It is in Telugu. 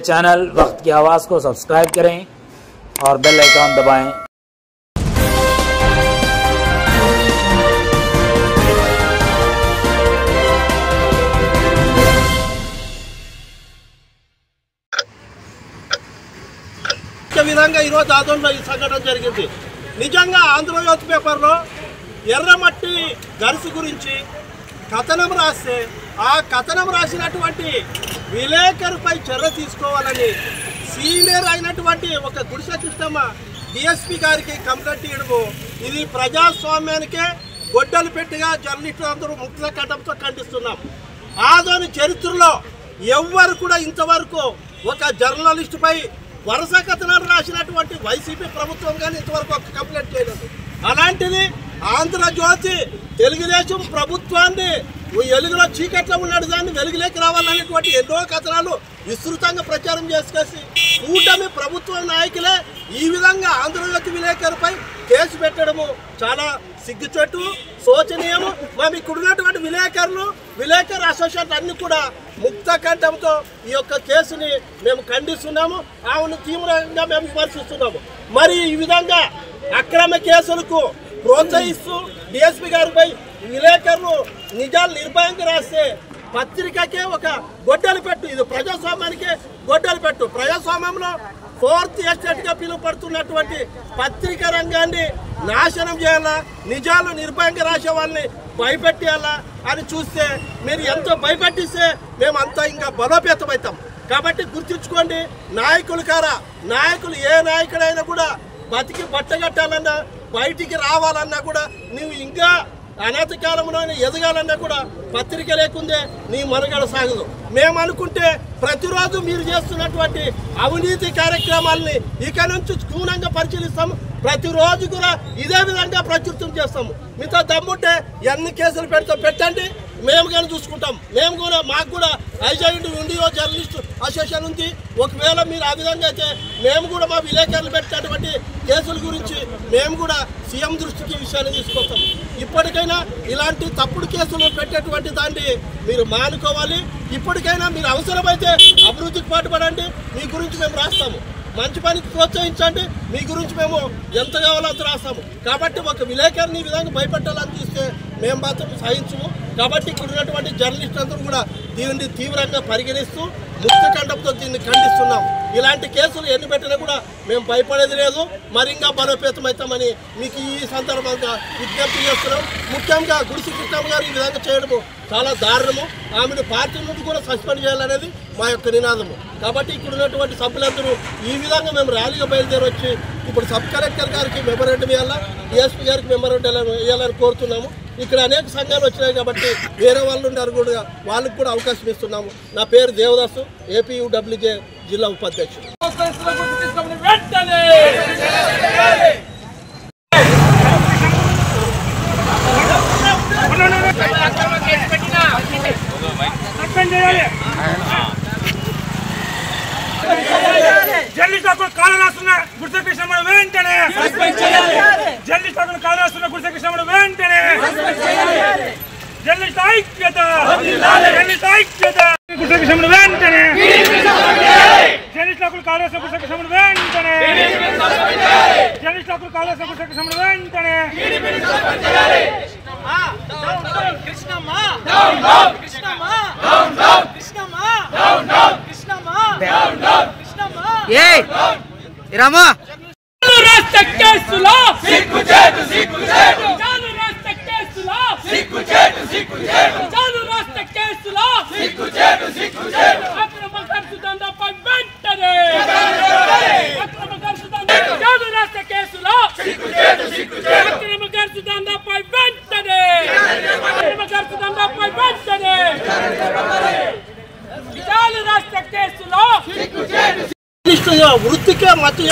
चैनल वक्त की आवाज़ को सब्सक्राइब करें और बेल आइकॉन दबाएं। విధంగా ఈరోజు ఆందోళన ఈ సంఘటన జరిగింది. నిజంగా ఆంధ్రజ్యోతి పేపర్లో ఎర్రమట్టి గరుసు గురించి కథనం రాస్తే ఆ కథనం రాసినటువంటి విలేకరుపై చర్య తీసుకోవాలని సీనియర్ అయినటువంటి ఒక గుడిసె కృష్ణమ్మ డిఎస్పీ గారికి కంప్లైంట్ ఇవ్వడము ఇది ప్రజాస్వామ్యానికే గొడ్డలు పెట్టిగా జర్నలిస్టులు అందరూ ముక్త కంఠంతో ఖండిస్తున్నాం. ఆదోని చరిత్రలో ఎవ్వరు కూడా ఇంతవరకు ఒక జర్నలిస్టుపై వరుస కథనాలు రాసినటువంటి వైసీపీ ప్రభుత్వం కానీ ఇంతవరకు ఒక కంప్లైంట్ చేయలేదు. అలాంటిది ఆంధ్రజ్యోతి తెలుగుదేశం ప్రభుత్వాన్ని వెలుగులో చీకట్లో ఉన్నాడు దాన్ని వెలుగులోకి రావాలనేటువంటి ఎన్నో కథనాలు విస్తృతంగా ప్రచారం చేసుకేసి కూటమి ప్రభుత్వ నాయకులే ఈ విధంగా ఆంధ్రజ్యోతి విలేకరుపై కేసు పెట్టడము చాలా సిగ్గుచేటు, శోచనీయము. మేము ఇక్కడ ఉన్నటువంటి విలేకరు అసోసియేషన్ అన్ని కూడా ముక్త కంఠంతో ఈ యొక్క కేసుని మేము ఖండిస్తున్నాము. ఆమెను తీవ్రంగా మేము విమర్శిస్తున్నాము. మరి ఈ విధంగా అక్రమ కేసులకు ప్రోత్సహిస్తూ డిఎస్పీ గారిపై విలేకరులు నిజాలు నిర్భయంగా రాస్తే పత్రికకే ఒక గొడ్డలు పెట్టు, ఇది ప్రజాస్వామ్యానికే గొడ్డలు పెట్టు. ప్రజాస్వామ్యంలో ఫోర్త్ ఎస్టేట్గా పిలువపడుతున్నటువంటి పత్రికా రంగాన్ని నాశనం చేయాలా, నిజాలు నిర్భయంగా రాసే వాళ్ళని భయపెట్టేయాలా అని చూస్తే మీరు ఎంతో భయపెట్టిస్తే మేము అంతా ఇంకా బలోపేతమవుతాం. కాబట్టి గుర్తుంచుకోండి, నాయకులు ఏ నాయకుడైనా కూడా బతికి బట్టగట్టాలన్నా బయటికి రావాలన్నా కూడా నువ్వు ఇంకా అనాథ కాలంలో ఎదగాలన్నా కూడా పత్రిక లేకుందే నీ మనుగడ సాగదు. మేము అనుకుంటే ప్రతిరోజు మీరు చేస్తున్నటువంటి అవినీతి కార్యక్రమాలని ఇక నుంచి క్షుణ్ణంగా పరిశీలిస్తాము. ప్రతిరోజు కూడా ఇదే విధంగా ప్రచురితం చేస్తాము. మీతో దమ్ముంటే ఎన్ని కేసులు పెట్టండి, మేము కానీ చూసుకుంటాం. మాకు కూడా ఐజాయింట్ ఇండియో జర్నలిస్ట్ అసోసియేషన్ ఉంది. ఒకవేళ మీరు ఆ విధంగా అయితే మేము కూడా మా విలేకరులు పెట్టినటువంటి కేసుల గురించి మేము కూడా సీఎం దృష్టికి విషయాన్ని తీసుకొస్తాం. ఇప్పటికైనా ఇలాంటి తప్పుడు కేసులు పెట్టేటువంటి దాన్ని మీరు మానుకోవాలి. ఇప్పటికైనా మీరు అవసరమైతే అభివృద్ధికి పాటుపడండి. మీ గురించి మేము రాస్తాము. మంచి పనికి ప్రోత్సహించండి. మీ గురించి మేము ఎంత కావాలో అంత రాస్తాము. కాబట్టి ఒక విలేకరిని ఈ విధంగా భయపెట్టాలని చూస్తే మేము మాత్రం సహించము. కాబట్టి ఇక్కడ ఉన్నటువంటి జర్నలిస్టులు అందరూ కూడా దీనిని తీవ్రంగా పరిగణిస్తూ ముక్త కంఠంతో దీన్ని ఖండిస్తున్నాం. ఇలాంటి కేసులు ఎన్ని పెట్టినా కూడా మేము భయపడేది లేదు. మరింగా బలోపేతమవుతామని మీకు ఈ సందర్భంగా విజ్ఞప్తి చేస్తున్నాం. ముఖ్యంగా గుడిసి కృష్ణమ్మ గారు ఈ విధంగా చేయడము చాలా దారుణము. ఆమెను పార్టీ నుండి కూడా సస్పెండ్ చేయాలనేది మా యొక్క నినాదము. కాబట్టి ఇక్కడ ఉన్నటువంటి సభ్యులందరూ ఈ విధంగా మేము ర్యాలీగా బయలుదేరి వచ్చి ఇప్పుడు సబ్ కలెక్టర్ గారికి మెమోరాండం ఇవ్వాలా, డిఎస్పీ గారికి మెమోరాండం ఇవ్వాలని కోరుతున్నాము. ఇక్కడ అనేక సంఘాలు వచ్చినాయి కాబట్టి వేరే వాళ్ళు ఉన్నారు కూడా వాళ్ళకు కూడా అవకాశం ఇస్తున్నాము. నా పేరు దేవదాసు, ఏపీయూడబ్ల్యూజే జిల్లా ఉపాధ్యక్షుడు. జర్నలిస్టులకు కాలు రాస్తున్న గుడిసె కృష్ణమ్మను వెంటనే జర్నలిస్టులకు కాలు రాస్తున్న గుడిసె కృష్ణమ్మను వెంటనే జర్నలిస్ట్ ఐక్యత గుడిసె కృష్ణమ్మను వెంటనే జర్నలిస్టులకు కాలు రాస్తున్న గుడిసె కృష్ణమ్మను వెంటనే జర్నలిస్టులకు కాలు రాస్తున్న గుడిసె కృష్ణమ్మను వెంటనే రామా రాష్ట్ర కేసులో వృత్తికే మత్తు